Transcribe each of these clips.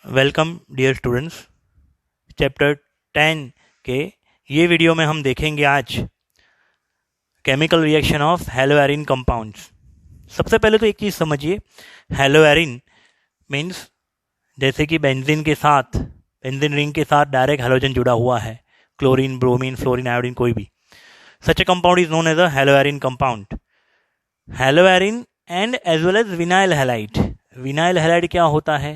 Welcome dear students. Chapter 10 के ये video में हम देखेंगे आज केमिकल रिएक्शन ऑफ हेलोएरिन कंपाउंड्स। सबसे पहले तो एक चीज़ समझिए, हेलोएरिन मीन्स जैसे कि बेंजीन के साथ, बेंजीन रिंग के साथ डायरेक्ट हेलोजन जुड़ा हुआ है, क्लोरीन, ब्रोमीन, फ्लोरीन, आयोडीन, कोई भी। Such a compound is known as a haloarene compound. Haloarene and as well as vinyl halide. Vinyl halide क्या होता है?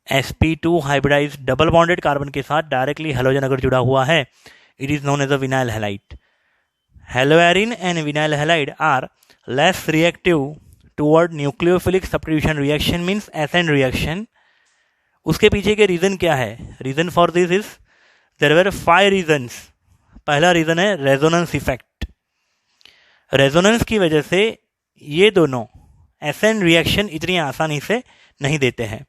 sp2 hybridise double bonded carbon के साथ डायरेक्टली हेलोजन अगर जुड़ा हुआ है, it is known as a vinyl halide. Haloarene and vinyl halide are less reactive toward nucleophilic substitution reaction means SN reaction. उसके पीछे के रीजन क्या है? Reason for this is there were 5 reasons. पहला रीजन है रेजोनेंस इफेक्ट। रेजोनेंस की वजह से ये दोनों एसएन रिएक्शन इतनी आसानी से नहीं देते हैं।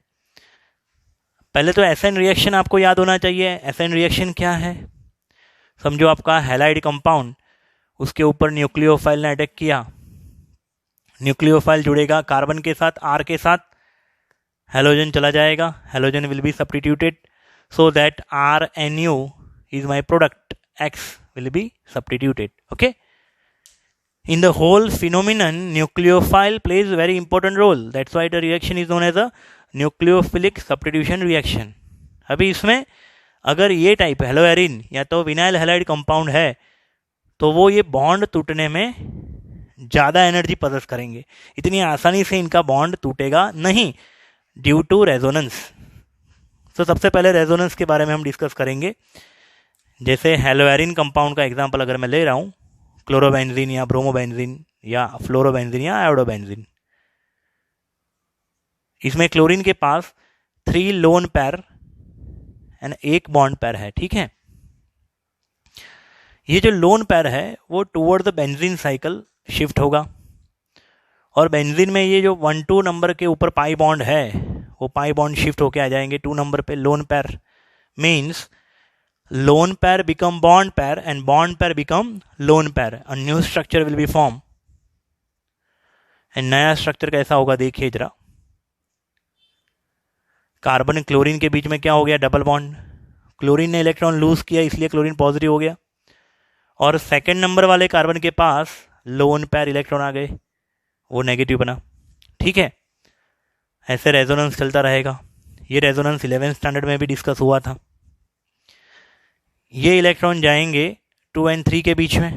पहले तो एसएन रिएक्शन आपको याद होना चाहिए। एसएन रिएक्शन क्या है? समझो आपका हैलाइड कंपाउंड, उसके ऊपर न्यूक्लियोफाइल ने अटैक किया। न्यूक्लियोफाइल जुड़ेगा कार्बन के साथ, आर के साथ, हेलोजन चला जाएगा, halogen will be substituted so that RNU is my product, X will be substituted. Okay, in the whole phenomenon nucleophile plays a very important role. That's why the reaction is known as a nucleophilic substitution reaction. अभी इसमें अगर ये type हेलोएरिन या तो vinyl halide compound है तो वो ये बॉन्ड टूटने में ज़्यादा एनर्जी पॉसेस करेंगे, इतनी आसानी से इनका बॉन्ड टूटेगा नहीं ड्यू टू रेजोनेंस। तो सबसे पहले रेजोनेंस के बारे में हम डिस्कस करेंगे। जैसे हेलोएरिन कंपाउंड का एग्जांपल अगर मैं ले रहा हूँ, क्लोरोबेंजीन या ब्रोमोबेंजीन या फ्लोरोबेंजीन या आयोडोबेंजीन, इसमें क्लोरीन के पास 3 लोन पैर एंड 1 बॉन्ड पैर है। ठीक है, ये जो लोन पैर है वो toward the benzene cycle shift होगा और बेंजीन में ये जो 1-2 नंबर के ऊपर पाई बॉन्ड है वो पाई बॉन्ड शिफ्ट होके आ जाएंगे 2 नंबर पे। लोन पैर मीन्स लोन पैर बिकम बॉन्ड पैर एंड बॉन्ड पैर बिकम लोन पैर। A new structure will be form. And नया स्ट्रक्चर कैसा होगा देखिए जरा। कार्बन क्लोरीन के बीच में क्या हो गया? Double bond. क्लोरीन ने इलेक्ट्रॉन लूज किया इसलिए क्लोरीन पॉजिटिव हो गया और सेकंड नंबर वाले कार्बन के पास लोन पैर इलेक्ट्रॉन आ गए, वो नेगेटिव बना। ठीक है, ऐसे रेजोनेंस चलता रहेगा। ये रेजोनेंस 11th स्टैंडर्ड में भी डिस्कस हुआ था। ये इलेक्ट्रॉन जाएंगे 2 और 3 के बीच में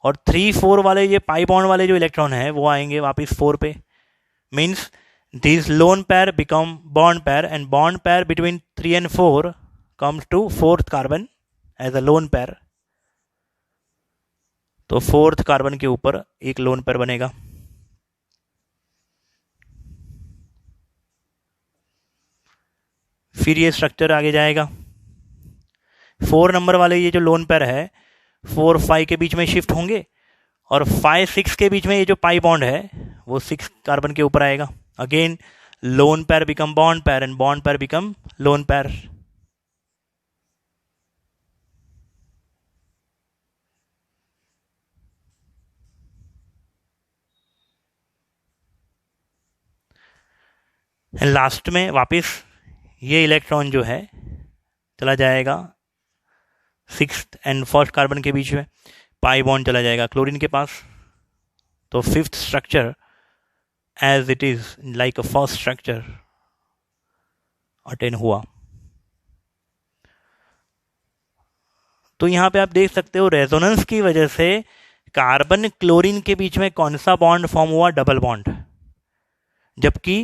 और 3-4 वाले ये पाई बॉन्ड वाले जो इलेक्ट्रॉन है वो आएंगे वापस 4 पे। Means these lone pair become bond pair and bond pair between 3 and 4 comes to 4th carbon as a lone pair। तो 4th कार्बन के ऊपर एक लोन पेयर बनेगा। फिर ये स्ट्रक्चर आगे जाएगा। 4 नंबर वाले ये जो लोन पेयर है 4-5 के बीच में शिफ्ट होंगे और 5-6 के बीच में ये जो पाई बॉन्ड है वो 6 कार्बन के ऊपर आएगा। Again, lone pair become bond pair and bond pair become lone pair. And last में वापस ये इलेक्ट्रॉन जो है चला जाएगा 6th and 1st कार्बन के बीच में, पाई बॉन्ड चला जाएगा क्लोरीन के पास। तो 5th structure as it is like a first structure attain हुआ। तो यहां पे आप देख सकते हो रेजोनेंस की वजह से कार्बन क्लोरीन के बीच में कौन सा बॉन्ड फॉर्म हुआ? Double bond. जबकि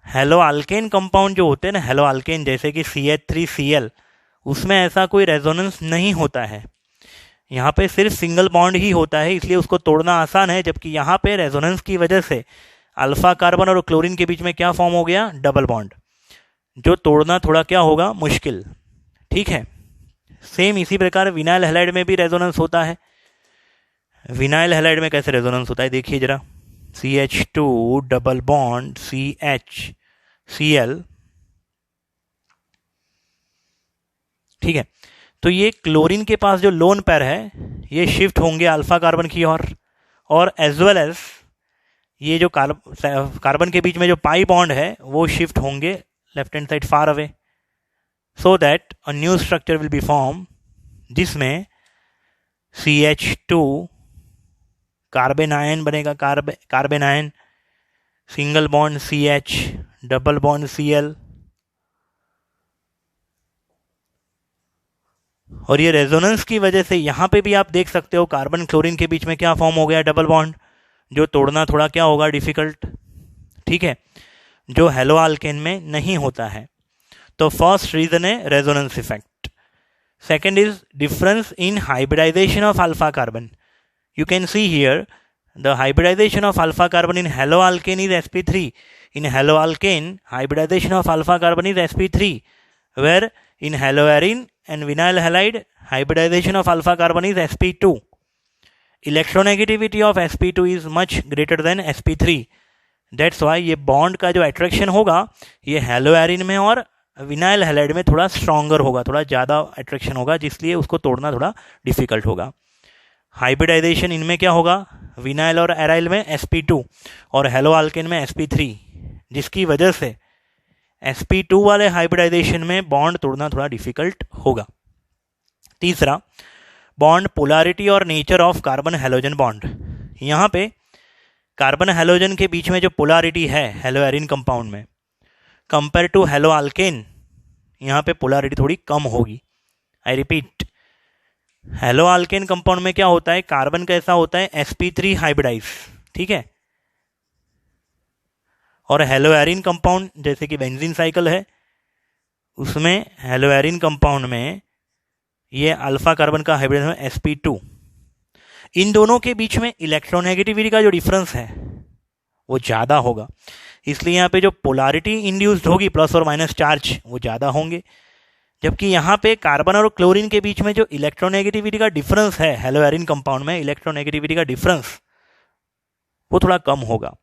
हेलो अल्केन कंपाउंड जो होते हैं ना, हेलो अल्केन जैसे कि CH3Cl, उसमें ऐसा कोई रेजोनेंस नहीं होता है। यहाँ पे सिर्फ सिंगल बॉन्ड ही होता है, इसलिए उसको तोड़ना आसान है। जबकि यहाँ पे रेजोनेंस की वजह से अल्फा कार्बन और क्लोरीन के बीच में क्या फॉर्म हो गया? डबल बॉन्ड, जो तोड़ना थोड़ा क्या होगा? मुश्किल। ठीक है, सेम इसी प्रकार विनाइल हैलाइड में भी रेजोनेंस होता है। विनाइल हैलाइड में कैसे रेजोनेंस होता है देखिए जरा। CH2 double bond CHCl। ठीक है, तो ये क्लोरीन के पास जो लोन पैर है ये शिफ्ट होंगे अल्फा कार्बन की ओर और एज वेल एज ये जो कार्बन के बीच में जो पाई बॉन्ड है वो शिफ्ट होंगे left hand side far away, so that a new structure will be form जिसमें CH2 कार्बन आयन बनेगा, carbon ion, single bond CH, double bond Cl, और ये रेजोनेंस की वजह से यहां पे भी आप देख सकते हो कार्बन क्लोरीन के बीच में क्या फॉर्म हो गया, डबल बॉन्ड, जो तोड़ना थोड़ा क्या होगा, डिफिकल्ट, ठीक है, जो हेलो आल्केन में नहीं होता है। तो फर्स्ट रीजन है resonance effect. Second is difference in hybridization of alpha carbon. You can see here the hybridization of alpha carbon in haloalkane is sp3. In haloalkane, hybridization of alpha carbon is sp3, where in haloarine and vinyl halide, hybridization of alpha carbon is sp2. Electronegativity of sp2 is much greater than sp3. That's why ये bond का जो attraction होगा ये हेलोएरिन में और vinyl halide में थोड़ा stronger होगा, थोड़ा ज़्यादा अट्रैक्शन होगा, जिसलिए उसको तोड़ना थोड़ा डिफिकल्ट होगा। हाइब्रिडाइजेशन इनमें क्या होगा, विनाइल और एराइल में sp2 और हेलो आल्केन में sp3, जिसकी वजह से sp2 वाले हाइब्रिडाइजेशन में बॉन्ड तोड़ना थोड़ा डिफिकल्ट होगा। तीसरा, बॉन्ड पोलैरिटी और nature of carbon halogen bond. यहाँ पे कार्बन हैलोजन के बीच में जो पोलैरिटी है हेलोएरिन कंपाउंड में कंपेयर टू हेलो आल्केन, यहाँ पे पोलैरिटी थोड़ी कम होगी। I repeat, hello Alcaine compound में क्या होता है, कार्बन कैसा होता है, sp3 हाइब्रिडाइज, ठीक है, और हेलोएरिन कंपाउंड जैसे कि बेंजीन साइकिल है उसमें हेलोएरिन कंपाउंड में ये अल्फा कार्बन का हाइब्रिडाइज है sp2। इन दोनों के बीच में इलेक्ट्रोनेगेटिविटी का जो डिफरेंस है वो ज़्यादा होगा, इसलिए यहाँ पे जो पोलैरिटी इंड्यूस्ड होगी प्लस और माइनस चार्ज वो ज़्यादा होंगे, जबकि यहाँ पे कार्बन और क्लोरीन के बीच में जो इलेक्ट्रोनेगेटिविटी का डिफरेंस है हेलोएरिन कंपाउंड में, इलेक्ट्रोनेगेटिविटी का डिफरेंस वो थोड़ा कम होगा।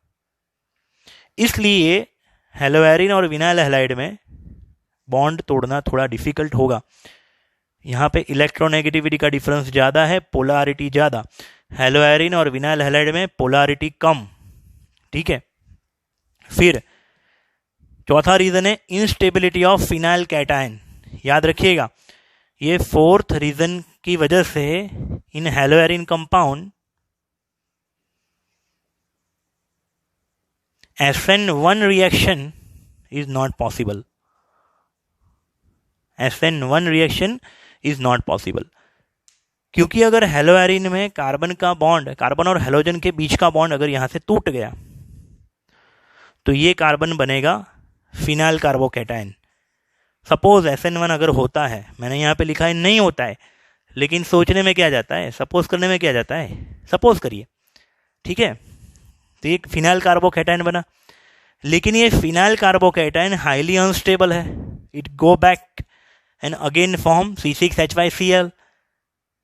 इसलिए हेलोएरिन और विनाइल हैलाइड में बॉन्ड तोड़ना थोड़ा डिफिकल्ट होगा। यहाँ पे इलेक्ट्रोनेगेटिविटी का डिफरेंस ज़्यादा है, पोलैरिटी ज़्यादा, हेलोएरिन और विनाइल हैलाइड में पोलैरिटी कम, ठीक है। फिर चौथा रीजन है इंस्टेबिलिटी ऑफ फिनाइल कैटायन। याद रखिएगा, ये फोर्थ रीजन की वजह से इन haloarene compound SN1 reaction is not possible. SN1 reaction is not possible क्योंकि अगर हेलोएरिन में कार्बन का बॉन्ड, कार्बन और हेलोजन के बीच का बॉन्ड अगर यहां से टूट गया तो ये कार्बन बनेगा फिनाइल कार्बोकैटायन। सपोज SN1 अगर होता है, मैंने यहाँ पे लिखा है नहीं होता है, लेकिन सोचने में क्या जाता है, सपोज करने में क्या जाता है, सपोज करिए, ठीक है, तो एक फिनाइल कार्बोकैटायन बना, लेकिन ये फिनाइल कार्बोकैटायन हाईली अनस्टेबल है, it go back and again form C6H5Cl।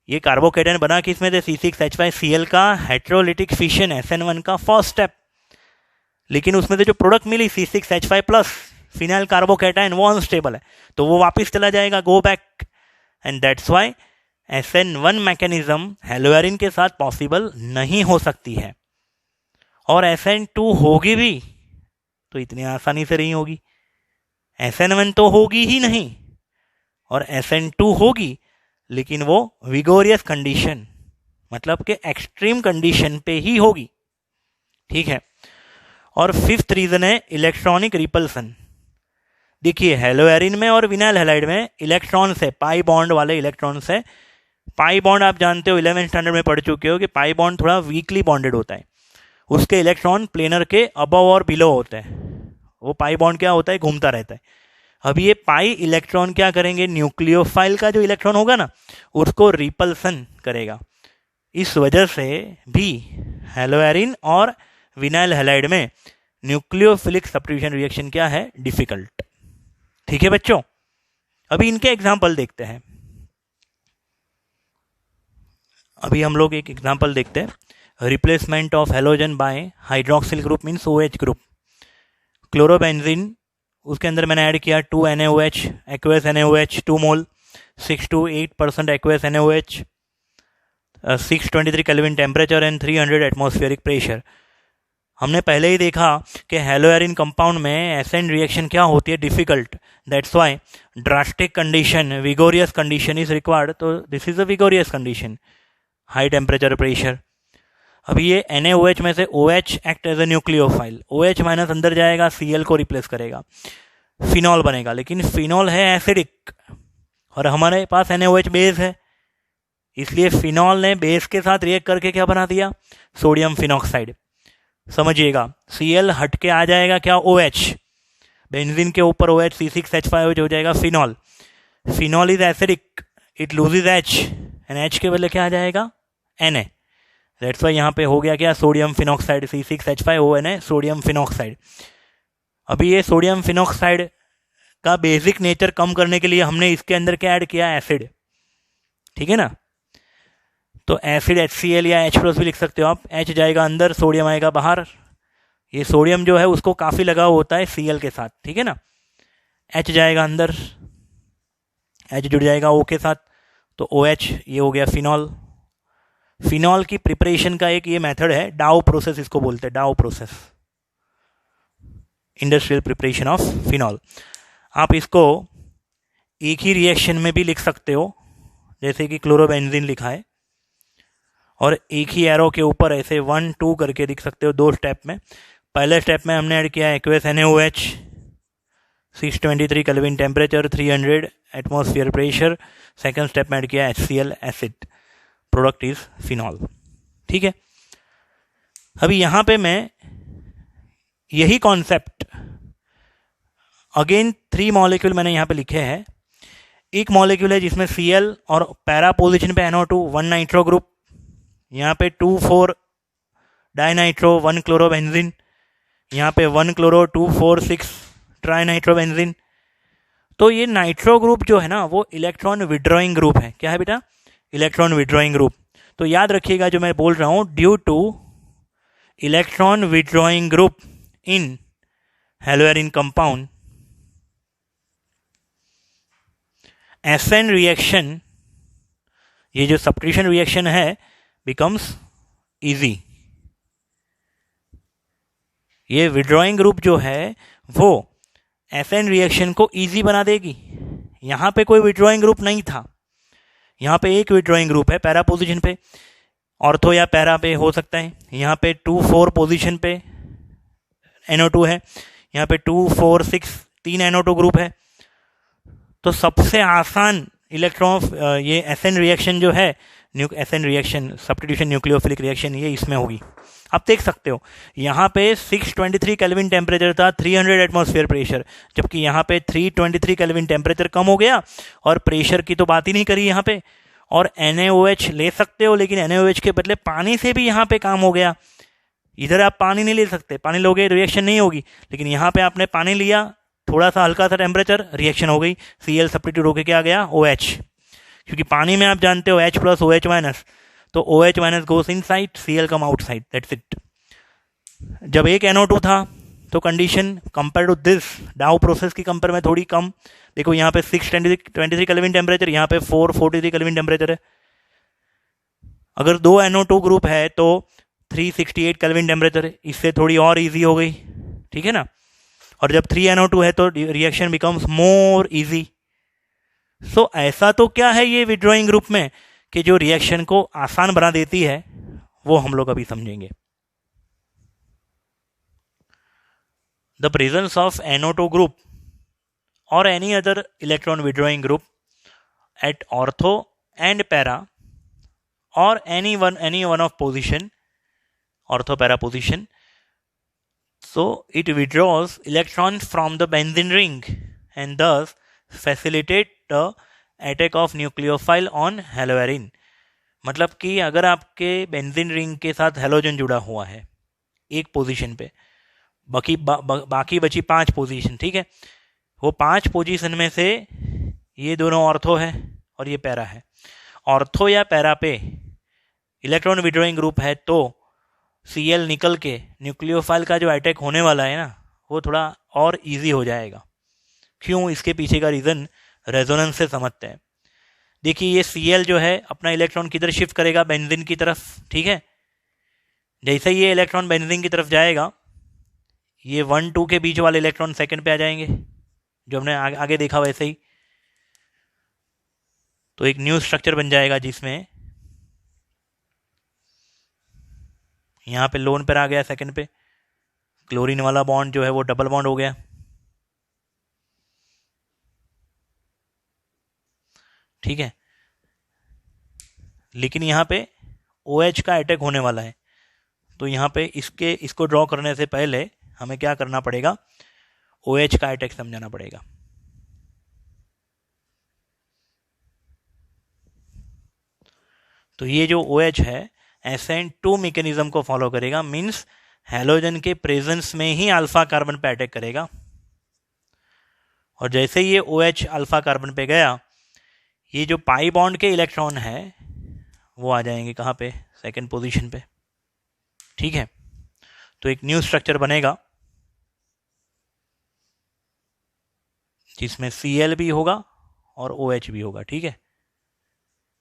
ये कार्बोकैटायन बना किसमें से, C6H5Cl का हेट्रोलिटिक फिशन SN1 का फर्स्ट स्टेप, लेकिन उसमें से जो प्रोडक्ट मिली C6H5 प्लस फिनाइल कार्बोकैटायन वो अनस्टेबल है, तो वो वापस चला जाएगा, go back, and that's why SN1 mechanism haloarene के साथ पॉसिबल नहीं हो सकती है। और SN2 होगी भी तो इतनी आसानी से नहीं होगी, SN1 तो होगी ही नहीं, और SN2 होगी लेकिन वो विगोरियस कंडीशन, मतलब कि एक्सट्रीम कंडीशन पे ही होगी, ठीक है। और फिफ्थ रीजन है इलेक्ट्रॉनिक रिपल्सन। देखिए हेलोएरिन में और विनाइल हैलाइड में इलेक्ट्रॉन से, पाई बॉन्ड वाले इलेक्ट्रॉन से, पाई बॉन्ड आप जानते हो 11th स्टैंडर्ड में पढ़ चुके हो कि पाई बॉन्ड थोड़ा वीकली बॉन्डेड होता है, उसके इलेक्ट्रॉन प्लेनर के अबव और बिलो होते हैं, वो पाई बॉन्ड क्या होता है, घूमता रहता है। अब ये पाई इलेक्ट्रॉन क्या करेंगे, न्यूक्लियोफाइल का जो इलेक्ट्रॉन होगा ना उसको रिपल्सन करेगा। इस वजह से भी हेलोएरिन और विनाइल हैलाइड में न्यूक्लियोफिलिक सब्स्टिट्यूशन रिएक्शन क्या है, डिफिकल्ट, ठीक है बच्चों। अभी इनके एग्जाम्पल देखते हैं। अभी हम लोग एक एग्जाम्पल देखते हैं, replacement of halogen by hydroxyl group means OH group. Chlorobenzene, उसके अंदर मैंने ऐड किया 2 NaOH, एक्वस NaOH 2 मोल, 6 to 8% aqueous NaOH, 623 kelvin temperature and 300 atmospheric pressure. हमने पहले ही देखा कि हेलोएरिन कंपाउंड में एसेंड रिएक्शन क्या होती है, difficult, that's why drastic condition, vigorous condition is required. तो this is a vigorous condition, high temperature pressure. अब ये NaOH में से OH act as a nucleophile, OH minus अंदर जाएगा, Cl को रिप्लेस करेगा, फिनॉल बनेगा। लेकिन फिनॉल है एसिडिक और हमारे पास NaOH बेस है, इसलिए फिनॉल ने बेस के साथ रिएक्ट करके क्या बना दिया, सोडियम फिनॉक्साइड। समझिएगा, Cl हट के आ जाएगा क्या, OH, बेंजीन के ऊपर OH C6H5OH हो जाएगा phenol. Phenol is acidic, it loses H and H के बदले क्या आ जाएगा, Na। दैट्स वाई यहाँ पे हो गया क्या, sodium phenoxide, C6H5ONA, sodium phenoxide. अभी ये सोडियम फिनॉक्साइड का बेसिक नेचर कम करने के लिए हमने इसके अंदर क्या ऐड किया, एसिड, ठीक है ना। तो एसिड HCl या H+ भी लिख सकते हो आप, H जाएगा अंदर, सोडियम आएगा बाहर। ये सोडियम जो है उसको काफ़ी लगाव होता है Cl के साथ, ठीक है ना। H जाएगा अंदर, H जुड़ जाएगा O के साथ, तो OH, ये हो गया फिनॉल। फिनॉल की प्रिपरेशन का एक ये मेथड है, डाउ प्रोसेस इसको बोलते हैं, डाउ process, industrial preparation of phenol. आप इसको एक ही रिएक्शन में भी लिख सकते हो, जैसे कि क्लोरोबेंजीन लिखा है, और एक ही एरो के ऊपर ऐसे 1 2 करके लिख सकते हो, 2 स्टेप में। पहले स्टेप में हमने ऐड किया aqueous NaOH, 623 kelvin temperature, 300 atmosphere pressure. Second step में ऐड किया HCl acid, product is phenol, ठीक है। अभी यहाँ पे मैं यही कॉन्सेप्ट अगेन 3 मॉलिक्यूल मैंने यहाँ पे लिखे हैं। एक मॉलिक्यूल है जिसमें Cl और पैरा पोजिशन पे NO2, 1 नाइट्रो ग्रुप, यहाँ पे 2,4 डाइनाइट्रो, 1 क्लोरोबेंजीन, यहाँ पे 1 क्लोरो, 2,4,6 ट्राइनाइट्रोबेंजीन। तो ये नाइट्रो ग्रुप जो है ना, वो इलेक्ट्रॉन विड्रॉइंग ग्रुप है। क्या है बेटा, इलेक्ट्रॉन विड्रॉइंग ग्रुप। तो याद रखिएगा जो मैं बोल रहा हूँ, due to electron withdrawing group in haloarene compound, SN reaction, ये जो सब्स्टिट्यूशन रिएक्शन है, बिकम्स इजी। ये विड्रॉइंग ग्रुप जो है वो एसेंड रिएक्शन को इजी बना देगी। यहाँ पे कोई विड्रॉइंग ग्रुप नहीं था, यहाँ पे एक विड्रॉइंग ग्रुप है पैरा पोजीशन पे, ऑर्थो या पैरा पे हो सकता है। यहाँ पे 2,4 पोजीशन पे NO2 है, यहाँ पे 2,4,6 3 NO2 ग्रुप है। तो सबसे आसान इलेक्ट्रॉन ये एसेंड रिएक्शन जो है, ascend reaction, substitution nucleophilic reaction, ये इसमें होगी। आप देख सकते हो यहाँ पे 623 केल्विन टेम्परेचर था, 300 एटमॉस्फेयर प्रेशर, जबकि यहाँ पे 323 केल्विन टेम्परेचर कम हो गया और प्रेशर की तो बात ही नहीं करी यहाँ पे। और NaOH ले सकते हो, लेकिन NaOH के बदले पानी से भी यहाँ पे काम हो गया। इधर आप पानी नहीं ले सकते, पानी लोगे रिएक्शन नहीं होगी, लेकिन यहाँ पे आपने पानी लिया, थोड़ा सा हल्का सा टेम्परेचर, रिएक्शन हो गई, Cl सब्स्टिट्यूट होके क्या आ गया, OH। क्योंकि पानी में आप जानते हो H+ OH-, तो OH- goes inside, Cl come outside, that's it. जब एक NO2 था तो condition compare to this Dow process की कंपेयर में थोड़ी कम। देखो यहाँ पे 623 केल्विन टेम्परेचर, यहाँ पे 443 केल्विन टेम्परेचर है। अगर 2 NO2 ग्रुप है तो 368 केल्विन टेम्परेचर है, इससे थोड़ी और इजी हो गई, ठीक है ना। और जब 3 NO2 है तो रिएक्शन बिकम्स मोर इजी। सो ऐसा तो क्या है ये विड्रॉइंग ग्रुप में कि जो रिएक्शन को आसान बना देती है, वो हम लोग अभी समझेंगे। The presence of NO2 group or any other electron withdrawing group at ortho and para or any one of position, ortho para position, so it withdraws electrons from the benzene ring and thus facilitate the attack of nucleophile on haloarine। मतलब कि अगर आपके benzene ring के साथ halogen जुड़ा हुआ है एक पोजीशन पे, बाकी बची 5 पोजीशन, ठीक है। वो 5 पोजीशन में से ये दोनों ऑर्थो है और ये पैरा है। ऑर्थो या पैरा पे इलेक्ट्रॉन विड्रॉइंग ग्रुप है तो Cl निकल के न्यूक्लियोफाइल का जो अटैक होने वाला है ना, वो थोड़ा और इजी हो जाएगा। क्यों, इसके पीछे का रीज़न रेजोनेंस से समझते हैं। देखिए ये Cl जो है अपना इलेक्ट्रॉन किधर शिफ्ट करेगा, बेंजीन की तरफ, ठीक है। जैसे ये इलेक्ट्रॉन बेंजीन की तरफ जाएगा, ये 1-2 के बीच वाले इलेक्ट्रॉन सेकंड पे आ जाएंगे, जो हमने आगे देखा वैसे ही। तो एक न्यू स्ट्रक्चर बन जाएगा जिसमें यहाँ पे लोन पर आ गया सेकंड पे, क्लोरीन वाला बॉन्ड जो है वो डबल बॉन्ड हो गया। ठीक है, लेकिन यहाँ पे OH का अटैक होने वाला है, तो यहाँ पे इसको ड्रॉ करने से पहले हमें क्या करना पड़ेगा, OH का अटैक समझाना पड़ेगा। तो ये जो OH है SN2 मैकेनिज्म को फॉलो करेगा, मींस हैलोजन के प्रेजेंस में ही अल्फा कार्बन पे अटैक करेगा, और जैसे ये OH अल्फा कार्बन पे गया, ये जो पाई बॉन्ड के इलेक्ट्रॉन है वो आ जाएंगे कहाँ पे, सेकंड पोजीशन पे। ठीक है, तो एक न्यू स्ट्रक्चर बनेगा जिसमें Cl भी होगा और OH भी होगा। ठीक है,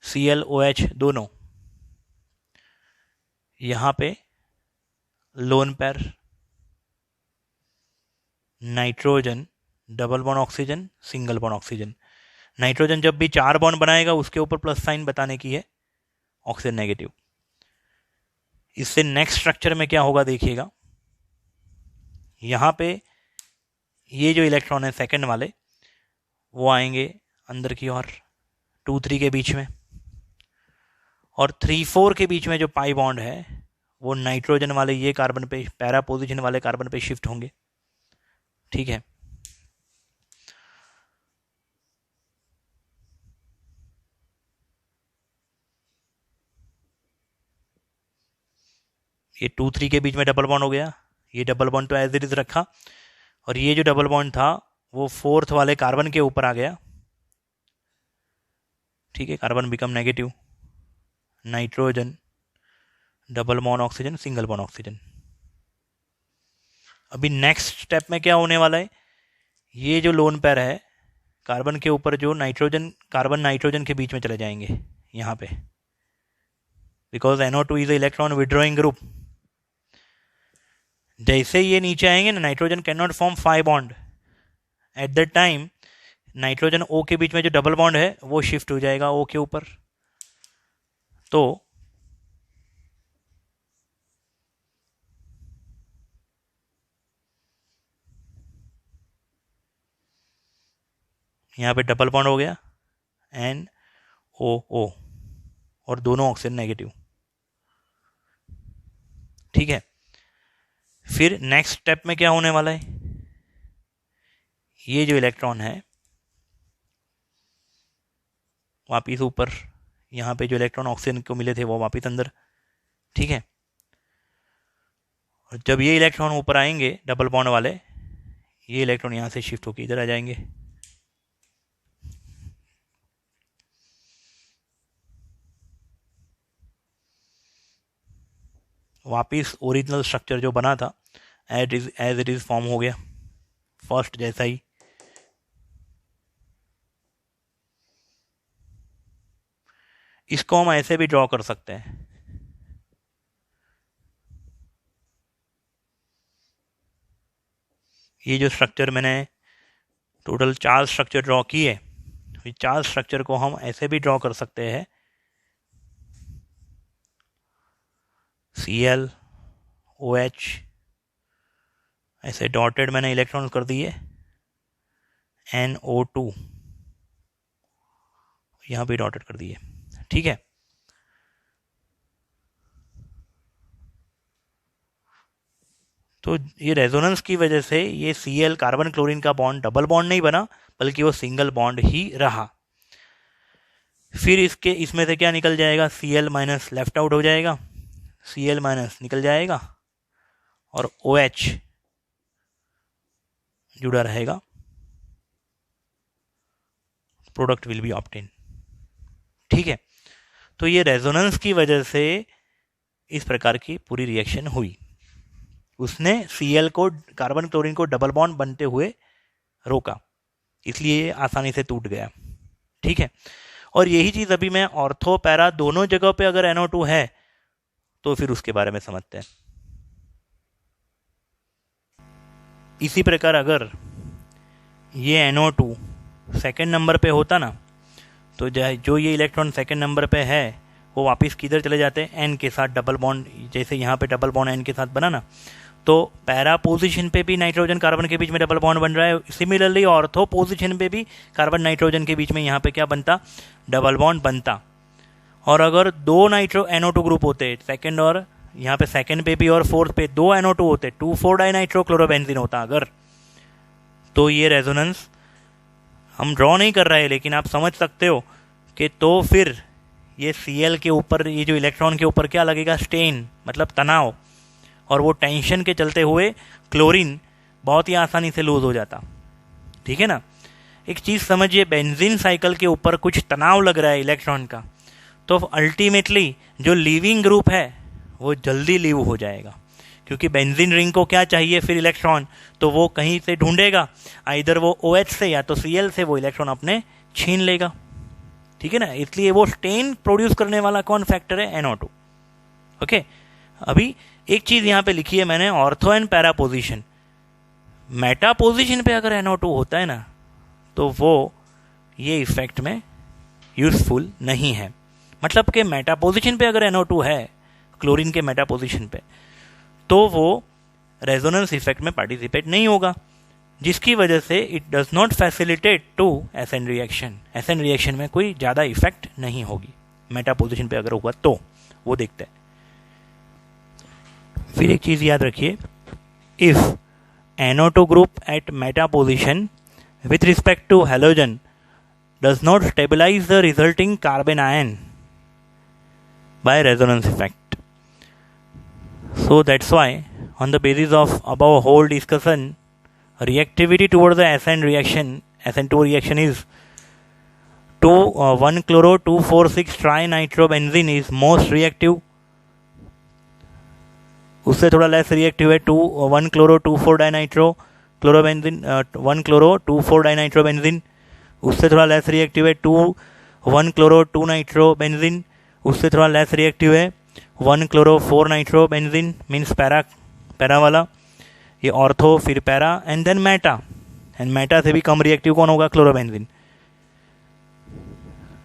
Cl OH दोनों, यहां पे lone pair, nitrogen, double bond oxygen, single bond oxygen. Nitrogen जब भी 4 बॉन्ड बनाएगा उसके ऊपर प्लस साइन बताने की है, ऑक्सीजन नेगेटिव। इससे नेक्स्ट स्ट्रक्चर में क्या होगा देखिएगा, यहां पे ये जो इलेक्ट्रॉन है सेकंड वाले वो आएंगे अंदर की ओर 2-3 के बीच में, और 3-4 के बीच में जो पाई बॉन्ड है वो नाइट्रोजन वाले ये कार्बन पे, पैरा पोजीशन वाले कार्बन पे शिफ्ट होंगे। ठीक है, ये 2-3 के बीच में डबल बॉन्ड हो गया, ये डबल बॉन्ड तो एज इट इज रखा, और ये जो डबल बॉन्ड था वो 4th वाले कार्बन के ऊपर आ गया। ठीक है, carbon become negative, nitrogen, double bond oxygen, single bond oxygen. अभी नेक्स्ट स्टेप में क्या होने वाला है, ये जो लोन पेयर है कार्बन के ऊपर जो नाइट्रोजन, कार्बन नाइट्रोजन के बीच में चले जाएंगे यहां पे, because NO2 is electron withdrawing group. जैसे ये नीचे आएंगे ना, nitrogen can not form 5 bond at the time, nitrogen O के बीच में जो डबल बॉन्ड है वो शिफ्ट हो जाएगा O के ऊपर। तो यहाँ पे डबल बॉन्ड हो गया NOO, और दोनों ऑक्सीजन नेगेटिव। ठीक है, फिर नेक्स्ट स्टेप में क्या होने वाला है, ये जो इलेक्ट्रॉन है वापिस ऊपर, यहाँ पे जो इलेक्ट्रॉन ऑक्सीजन को मिले थे वो वापिस अंदर। ठीक है, और जब ये इलेक्ट्रॉन ऊपर आएंगे डबल बॉन्ड वाले, ये इलेक्ट्रॉन यहाँ से शिफ्ट होकर इधर आ जाएंगे। वापिस ओरिजिनल स्ट्रक्चर जो बना था एज इट इज फॉर्म हो गया, फर्स्ट जैसा ही। इसको हम ऐसे भी ड्रॉ कर सकते हैं, ये जो स्ट्रक्चर मैंने टोटल 4 स्ट्रक्चर ड्रॉ किए, 4 स्ट्रक्चर को हम ऐसे भी ड्रॉ कर सकते हैं, Cl OH ऐसे डॉटेड मैंने इलेक्ट्रॉन कर दिए, NO2 यहां भी डॉटेड कर दिए। ठीक है, तो ये रेजोनेंस की वजह से ये Cl कार्बन क्लोरीन का बॉन्ड डबल बॉन्ड नहीं बना, बल्कि वो सिंगल बॉन्ड ही रहा। फिर इसमें से क्या निकल जाएगा, Cl माइनस लेफ्ट आउट हो जाएगा, Cl माइनस निकल जाएगा, और OH जुड़ा रहेगा, प्रोडक्ट विल बी ऑब्टेन। ठीक है, तो ये रेजोनेंस की वजह से इस प्रकार की पूरी रिएक्शन हुई, उसने Cl को, कार्बन क्लोरीन को डबल बॉन्ड बनते हुए रोका, इसलिए आसानी से टूट गया। ठीक है, और यही चीज अभी मैं ऑर्थो पैरा दोनों जगह पे अगर NO2 है तो फिर उसके बारे में समझते हैं। इसी प्रकार अगर ये NO2 सेकेंड नंबर पे होता ना, तो जो ये इलेक्ट्रॉन सेकेंड नंबर पे है वो वापस किधर चले जाते हैं, N के साथ डबल बॉन्ड, जैसे यहाँ पे डबल बॉन्ड N के साथ बना ना, तो पैरा पोजीशन पे भी नाइट्रोजन कार्बन के बीच में डबल बॉन्ड बन रहा है। सिमिलरली ऑर्थो पोजीशन पे भी कार्बन नाइट्रोजन के बीच में यहाँ पे क्या बनता, डबल बॉन्ड बनता। और अगर दो NO2 ग्रुप होते सेकेंड, और यहाँ पे सेकेंड पे भी और फोर्थ पे दो NO2 होते, 2,4 डाइनाइट्रोक्लोरोबेंजीन होता अगर, तो ये रेजोनेंस हम ड्रॉ नहीं कर रहे हैं लेकिन आप समझ सकते हो कि तो फिर ये Cl के ऊपर, ये जो इलेक्ट्रॉन के ऊपर क्या लगेगा, स्टेन मतलब तनाव, और वो टेंशन के चलते हुए क्लोरीन बहुत ही आसानी से लूज हो जाता। ठीक है ना। एक चीज़ समझिए, बेंजीन साइकिल के ऊपर कुछ तनाव लग रहा है इलेक्ट्रॉन का, तो अल्टीमेटली जो लीविंग ग्रुप है वो जल्दी लीव हो जाएगा, क्योंकि बेंजीन रिंग को क्या चाहिए फिर इलेक्ट्रॉन, तो वो कहीं से ढूंढेगा, आइदर वो OH से या तो Cl से वो इलेक्ट्रॉन अपने छीन लेगा। ठीक है ना। इसलिए वो स्टेन प्रोड्यूस करने वाला कौन फैक्टर है, NO2। ओके, अभी एक चीज यहां पे लिखी है मैंने, ortho and para position. Meta position पे अगर NO2 होता है ना, तो वो ये इफेक्ट में यूजफुल नहीं है। मतलब कि मेटा पोजिशन पे अगर NO2 है, क्लोरीन के मेटा पोजिशन पे, तो वो रेजोनेंस इफेक्ट में पार्टिसिपेट नहीं होगा, जिसकी वजह से it does not facilitate to SN reaction. SN reaction में कोई ज़्यादा इफेक्ट नहीं होगी, मेटा पोजिशन पे अगर होगा तो। वो देखते हैं। फिर एक चीज़ याद रखिए, if NO2 group at meta position with respect to halogen does not stabilize the resulting carbon ion by resonance effect. So that's why on the basis of above whole discussion, reactivity towards the SN2 reaction is 1-chloro-2,4,6 trinitrobenzene is most reactive, उससे थोड़ा less reactive है 1-chloro-2,4 डाइनाइट्रोक्लोरोबेंजीन, 1-chloro-2,4 dinitrobenzene, उससे थोड़ा less reactive है 1-chloro-2 nitrobenzene, उससे थोड़ा less reactive है 1-chloro-4 nitrobenzene, means para वाला, ये ऑर्थो, फिर para and then meta, and meta से भी कम रिएक्टिव कौन होगा, क्लोरोबेंजीन।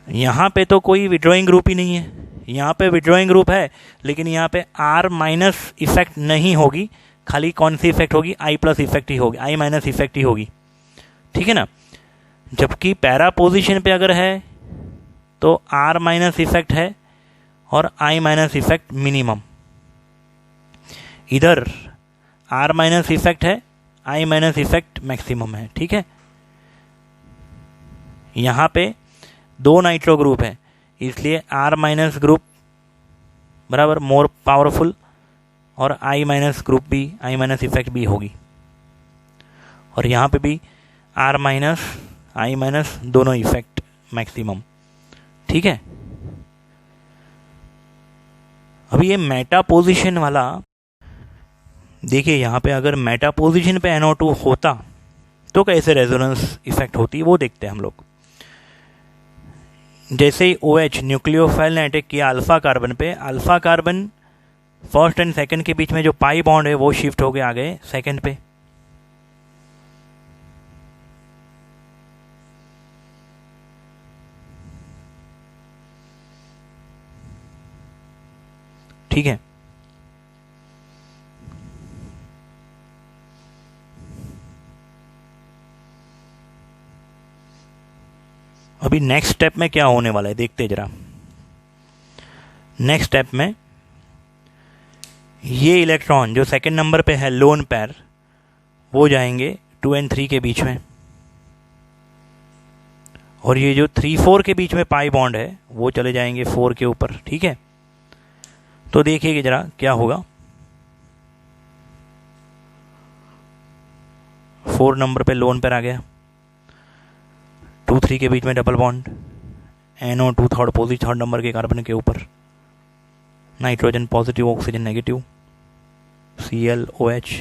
यहाँ पे तो कोई विड्रॉइंग ग्रुप ही नहीं है, यहाँ पे विड्रॉइंग ग्रुप है लेकिन यहाँ पे R- इफेक्ट नहीं होगी, खाली कौन सी इफेक्ट होगी, I+ इफेक्ट ही होगी, I- इफेक्ट ही होगी। ठीक है ना। जबकि पैरा पोजीशन पे अगर है तो R- इफेक्ट है और I- इफेक्ट मिनिमम। इधर R- इफेक्ट है, I- इफेक्ट मैक्सिमम है। ठीक है। यहाँ पे दो नाइट्रो ग्रुप है, इसलिए R- ग्रुप बराबर मोर पावरफुल, और I- ग्रुप भी, I- इफेक्ट भी होगी। और यहाँ पे भी R-, I- दोनों इफेक्ट मैक्सिमम। ठीक है। अभी ये मेटा पोजीशन वाला देखिए, यहाँ पे अगर मेटा पोजीशन पे NO2 होता तो कैसे रेजोनेंस इफेक्ट होती, वो देखते हैं हम लोग। जैसे ही OH न्यूक्लियोफाइल ने अटैक किया अल्फा कार्बन पे, alpha carbon first and second के बीच में जो पाई बॉन्ड है वो शिफ्ट हो गए आ गए सेकंड पे। ठीक है। अभी नेक्स्ट स्टेप में क्या होने वाला है देखते जरा। नेक्स्ट स्टेप में ये इलेक्ट्रॉन जो सेकंड नंबर पे है लोन पैर, वो जाएंगे 2 और 3 के बीच में, और ये जो 3-4 के बीच में पाई बॉन्ड है वो चले जाएंगे 4 के ऊपर। ठीक है। तो देखिए जरा क्या होगा। 4 नंबर पे लोन पैर आ गया, 2-3 के बीच में double bond, NO2 third number के कार्बन के ऊपर, nitrogen positive, oxygen negative, ClOH।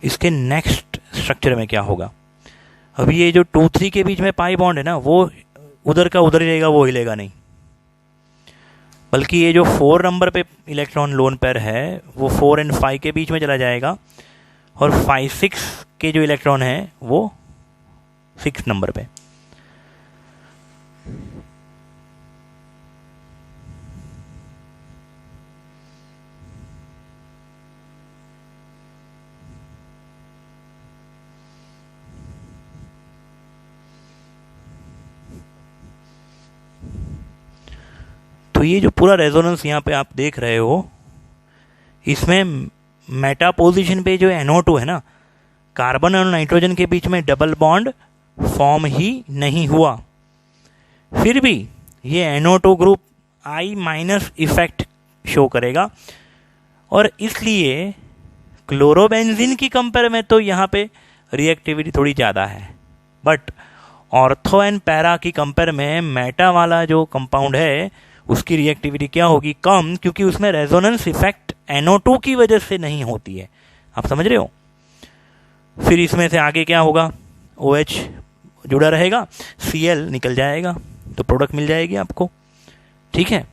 इसके नेक्स्ट स्ट्रक्चर में क्या होगा, अभी ये जो 2-3 के बीच में पाई बॉन्ड है ना, वो उधर का उधर ही रहेगा, वो हिलेगा नहीं। बल्कि ये जो 4 नंबर पे इलेक्ट्रॉन लोन पेयर है वो 4 और 5 के बीच में चला जाएगा, और 5 6 के जो इलेक्ट्रॉन है वो 6 नंबर पे। तो ये जो पूरा रेजोनेंस यहाँ पे आप देख रहे हो, इसमें मेटा पोजीशन पे जो NO2 है ना, कार्बन और नाइट्रोजन के बीच में डबल बॉन्ड फॉर्म ही नहीं हुआ, फिर भी ये NO2 group I- effect show करेगा। और इसलिए क्लोरोबेंजीन की कंपेयर में तो यहाँ पे रिएक्टिविटी थोड़ी ज़्यादा है, बट ऑर्थो एंड पैरा की कंपेयर में मेटा वाला जो कंपाउंड है उसकी रिएक्टिविटी क्या होगी, कम, क्योंकि उसमें रेजोनेंस इफेक्ट NO2 की वजह से नहीं होती है। आप समझ रहे हो। फिर इसमें से आगे क्या होगा, OH जुड़ा रहेगा, Cl निकल जाएगा, तो प्रोडक्ट मिल जाएगी आपको। ठीक है,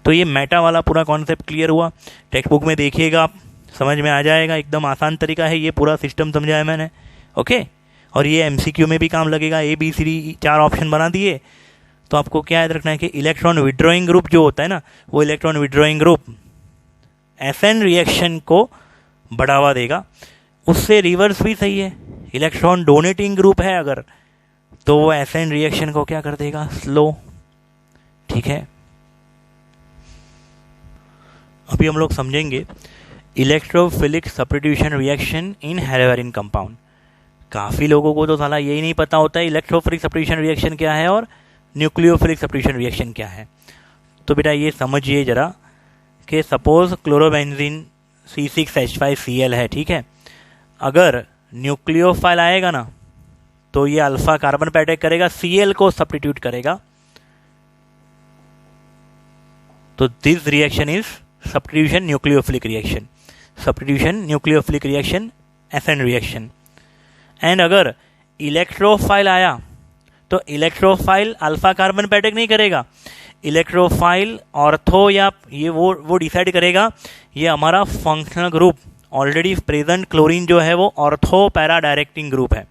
तो ये मेटा वाला पूरा कॉन्सेप्ट क्लियर हुआ। टेक्स्ट बुक में देखिएगा, आप समझ में आ जाएगा, एकदम आसान तरीका है, ये पूरा सिस्टम समझाया मैंने। ओके, और ये MCQ में भी काम लगेगा। ABCD 4 ऑप्शन बना दिए, तो आपको क्या याद रखना है कि इलेक्ट्रॉन विड्रॉइंग ग्रुप जो होता है ना, वो electron withdrawing group SN reaction को बढ़ावा देगा। उससे रिवर्स भी सही है, इलेक्ट्रॉन डोनेटिंग ग्रुप है अगर, तो वो SN रिएक्शन को क्या कर देगा, स्लो। ठीक है, अभी हम लोग समझेंगे electrophilic substitution reaction in haloarene compound. काफ़ी लोगों को तो साला यही नहीं पता होता है इलेक्ट्रोफिलिक सब्स्टिट्यूशन रिएक्शन क्या है और न्यूक्लियोफिलिक सब्स्टिट्यूशन रिएक्शन क्या है। तो बेटा ये समझिए जरा कि सपोज क्लोरोबेंजीन C6H5Cl है, ठीक है। अगर न्यूक्लियोफाइल आएगा ना, तो ये अल्फा कार्बन पे अटैक करेगा, Cl को सब्स्टिट्यूट करेगा, तो this reaction is substitution nucleophilic reaction, substitution nucleophilic reaction, SN reaction. And अगर इलेक्ट्रोफाइल आया तो इलेक्ट्रोफाइल अल्फा कार्बन पे अटैक नहीं करेगा, इलेक्ट्रोफाइल ऑर्थो या ये वो डिसाइड करेगा, ये हमारा functional group already present chlorine जो है वो ऑर्थो पैरा डायरेक्टिंग ग्रुप है,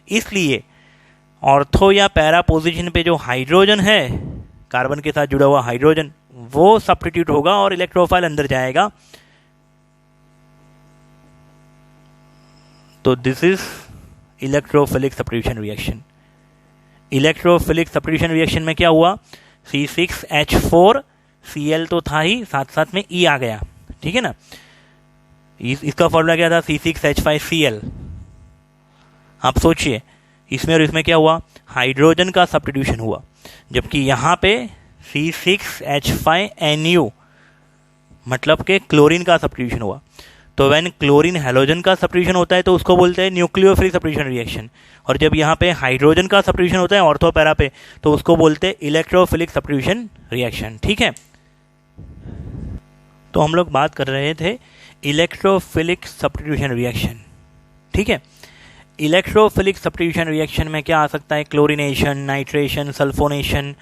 इसलिए ऑर्थो या पैरा पोजीशन पे जो हाइड्रोजन है, कार्बन के साथ जुड़ा हुआ हाइड्रोजन, वो सब्स्टिट्यूट होगा और इलेक्ट्रोफाइल अंदर जाएगा। तो this is electrophilic substitution reaction. Electrophilic substitution reaction में क्या हुआ, C6H4Cl तो था ही, साथ साथ में E आ गया, ठीक है ना। इसका फॉर्मूला क्या था, C6H5Cl। आप सोचिए, इसमें और इसमें क्या हुआ, हाइड्रोजन का सब्स्टिट्यूशन हुआ, जबकि यहाँ पे C6H5Nu मतलब के क्लोरीन का सब्स्टिट्यूशन हुआ। तो व्हेन क्लोरीन हैलोजन का सब्स्टिट्यूशन होता है तो उसको बोलते हैं न्यूक्लियोफिलिक सब्स्टिट्यूशन रिएक्शन, और जब यहाँ पे हाइड्रोजन का सब्स्टिट्यूशन होता है ऑर्थो पैरा पे, तो उसको बोलते हैं इलेक्ट्रोफिलिक सब्स्टिट्यूशन रिएक्शन। ठीक है, तो हम लोग बात कर रहे थे इलेक्ट्रोफिलिक सब्स्टिट्यूशन रिएक्शन। ठीक है, इलेक्ट्रोफिलिक सब्स्टिट्यूशन रिएक्शन में क्या आ सकता है, chlorination, nitration, sulphonation,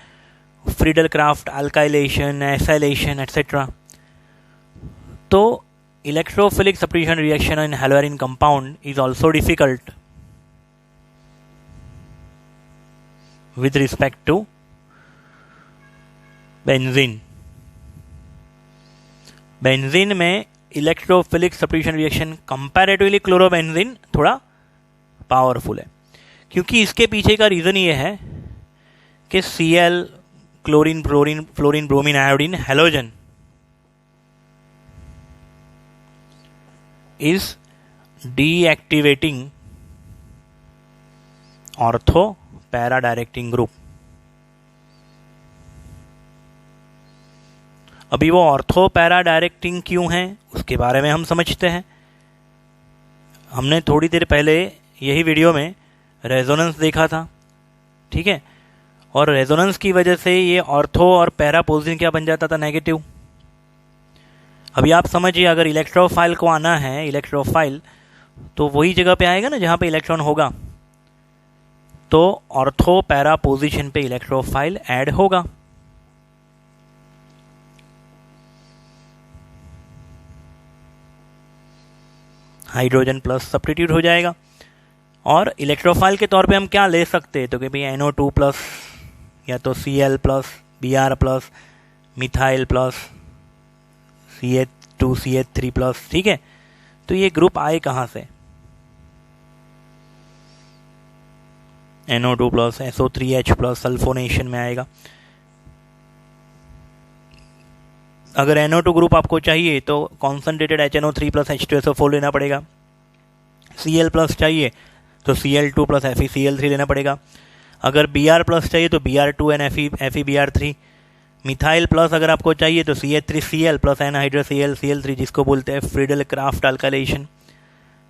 Friedel craft, alkylation, acylation etcetera. तो electrophilic substitution reaction in haloarine compound is also difficult with respect to benzene. Benzene में electrophilic substitution reaction comparatively chlorobenzene थोड़ा powerful है, क्योंकि इसके पीछे का रीजन ये है कि Cl, chlorine, fluorine, bromine, iodine, halogen is deactivating ortho para directing group। अभी वो ऑर्थो पैरा डायरेक्टिंग क्यों है उसके बारे में हम समझते हैं। हमने थोड़ी देर पहले यही वीडियो में रेजोनेंस देखा था, ठीक है, और रेजोनेंस की वजह से ये ऑर्थो और पैरा पोजीशन क्या बन जाता था, नेगेटिव। अभी आप समझिए, अगर इलेक्ट्रोफाइल को आना है, इलेक्ट्रोफाइल तो वही जगह पे आएगा ना जहां पे इलेक्ट्रॉन होगा, तो ऑर्थो पैरा पोजीशन पे इलेक्ट्रोफाइल ऐड होगा। हाइड्रोजन प्लस सब्स्टिट्यूट हो जाएगा। और इलेक्ट्रोफाइल के तौर पे हम क्या ले सकते हैं, तो कि भाई NO2 प्लस या तो Cl plus Br plus methyl plus CH2 CH3 plus. ठीक है, तो ये ग्रुप आए कहाँ से, NO2 plus SO3H plus sulphonation में आएगा। अगर NO2 ग्रुप आपको चाहिए तो कॉन्सनट्रेटेड HNO3 प्लस H2SO4 लेना पड़ेगा। Cl प्लस चाहिए तो Cl2 प्लस FeCl3 लेना पड़ेगा। अगर Br प्लस चाहिए तो Br2 and FeBr3। Methyl plus अगर आपको चाहिए तो CH3Cl प्लस NHCl जिसको बोलते हैं Friedel craft alkylation.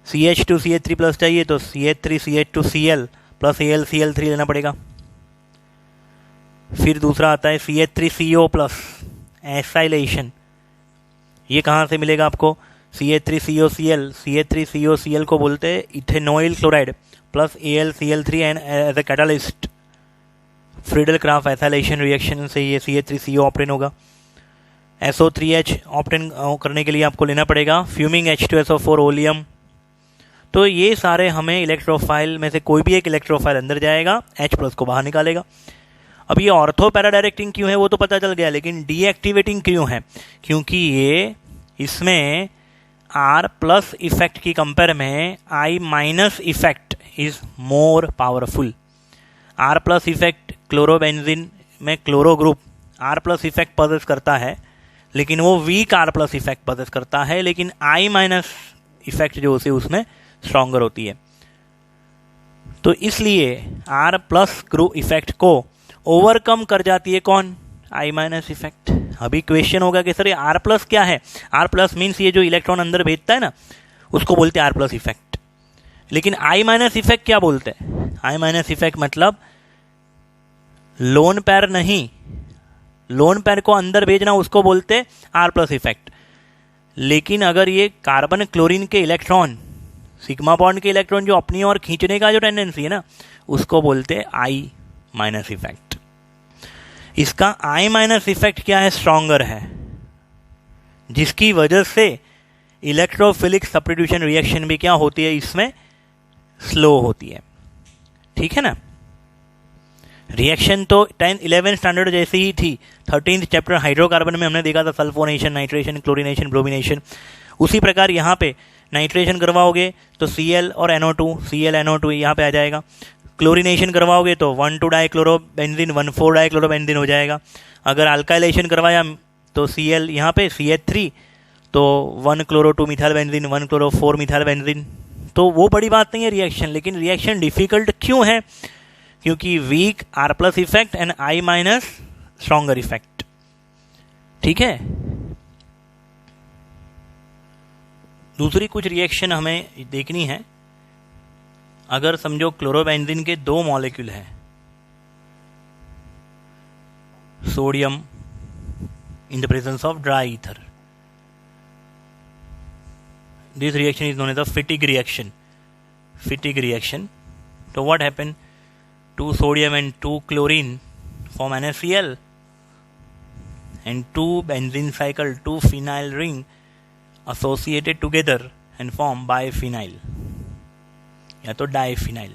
CH2 CH3 plus चाहिए तो CH3CH2Cl प्लस AlCl3 लेना पड़ेगा। फिर दूसरा आता है CH3CO प्लस एसाइलेशन। ये कहाँ से मिलेगा आपको, CH3COCl को बोलते हैं ethanoyl chloride plus AlCl3 and as a catalyst Friedel Craft acylation reaction से ये CH3CO ऑप्टेन होगा। SO3H ऑप्टेन करने के लिए आपको लेना पड़ेगा फ्यूमिंग H2SO4 ओलियम। तो ये सारे हमें इलेक्ट्रोफाइल में से कोई भी एक इलेक्ट्रोफाइल अंदर जाएगा, H प्लस को बाहर निकालेगा। अब ये ऑर्थो पैरा डायरेक्टिंग क्यों है वो तो पता चल गया, लेकिन डीएक्टिवेटिंग क्यों है, क्योंकि ये इसमें R प्लस इफेक्ट की कंपेयर में I minus effect is more powerful. R plus effect chlorobenzene में chloro group R plus effect possess करता है, लेकिन वो weak R plus effect possess करता है, लेकिन I माइनस इफेक्ट जो उसे उसमें स्ट्रॉन्गर होती है। तो इसलिए R प्लस ग्रुप इफेक्ट को ओवरकम कर जाती है कौन, I माइनस इफेक्ट। अभी क्वेश्चन होगा कि सर ये R प्लस क्या है, R प्लस मीन्स ये जो इलेक्ट्रॉन अंदर भेजता है ना उसको बोलते हैं R प्लस इफेक्ट, लेकिन I माइनस इफेक्ट क्या बोलते हैं, I माइनस इफेक्ट मतलब लोन पैर नहीं, लोन पैर को अंदर भेजना उसको बोलते R प्लस इफेक्ट। लेकिन अगर ये कार्बन क्लोरीन के इलेक्ट्रॉन, सिग्मा बॉन्ड के इलेक्ट्रॉन जो अपनी ओर खींचने का जो टेंडेंसी है ना उसको बोलते I माइनस इफेक्ट। इसका I माइनस इफेक्ट क्या है, स्ट्रॉन्गर है, जिसकी वजह से इलेक्ट्रोफिलिक सब्स्टिट्यूशन रिएक्शन भी क्या होती है, इसमें स्लो होती है। ठीक है ना, रिएक्शन तो 10-11 स्टैंडर्ड जैसी ही थी। 13th चैप्टर हाइड्रोकार्बन में हमने देखा था सल्फोनेशन, नाइट्रेशन, क्लोरीनेशन, ब्रोमिनेशन। उसी प्रकार यहाँ पे नाइट्रेशन करवाओगे तो Cl और NO2, Cl NO2 यहाँ पे आ जाएगा। क्लोरीनेशन करवाओगे तो 1,2 डाइक्लोरोबेंजीन 1,4 डाइक्लोरोबेंजीन हो जाएगा। अगर अल्काइलेशन करवाया तो Cl यहाँ पे CH3 तो 1 chloro 2 methyl benzene 1 chloro 4 methyl benzene. तो वो बड़ी बात नहीं है रिएक्शन, लेकिन रिएक्शन डिफिकल्ट क्यों है, क्योंकि weak R plus effect and I minus stronger effect. ठीक है, दूसरी कुछ रिएक्शन हमें देखनी है। अगर समझो क्लोरोबेंजीन के 2 मॉलिक्यूल हैं, sodium in the presence of dry ether, this reaction is known as the Fittig reaction. Fittig reaction. So what happened? 2 sodium and 2 chlorine form NaCl, and 2 benzene cycle, 2 phenyl ring associated together and form biphenyl या तो diphenyl.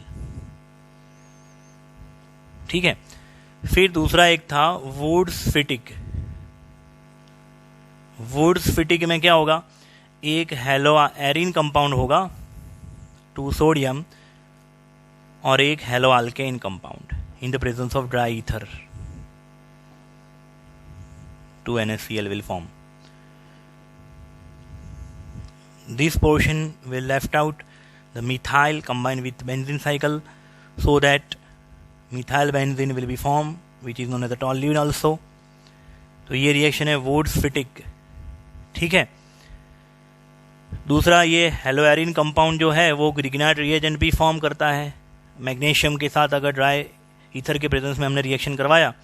ठीक है, फिर दूसरा एक था woods फिटिग। Woods फिटिग में क्या होगा, एक हेलो एरिन कंपाउंड होगा 2 सोडियम और एक hello alkane compound in the presence of dry ether 2 NaCl will form. This portion will left out the methyl combined with benzene cycle so that methyl benzene will be formed, which is known as the toluene also. तो ये reaction है woods फिटिग। ठीक है, दूसरा ये हेलोएरिन compound जो है वो ग्रिग्नाइट रिएजेंट भी फॉर्म करता है मैग्नीशियम के साथ। अगर ड्राई ईथर के प्रेजेंस में हमने रिएक्शन करवाया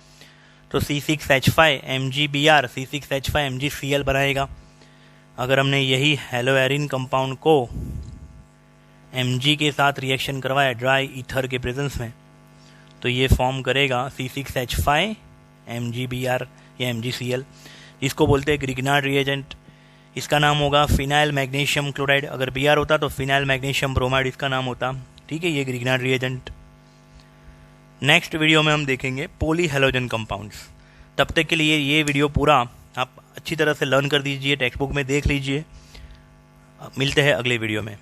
तो C6H5 MgBr C6H5 MgCl बनाएगा। अगर हमने यही हेलोएरिन कंपाउंड को Mg के साथ रिएक्शन करवाया ड्राई ईथर के प्रेजेंस में तो ये फॉर्म करेगा C6H5 MgBr या MgCl, जिसको बोलते हैं ग्रिग्नाइट रिएजेंट। इसका नाम होगा फिनाइल मैग्नीशियम क्लोराइड। अगर Br होता तो फिनाइल मैग्नीशियम ब्रोमाइड इसका नाम होता। ठीक है, ये ग्रिग्नार्ड रिएजेंट। नेक्स्ट वीडियो में हम देखेंगे पॉली हैलोजन कंपाउंड्स। तब तक के लिए ये वीडियो पूरा आप अच्छी तरह से लर्न कर दीजिए, टेक्स्ट बुक में देख लीजिए। मिलते हैं अगले वीडियो में।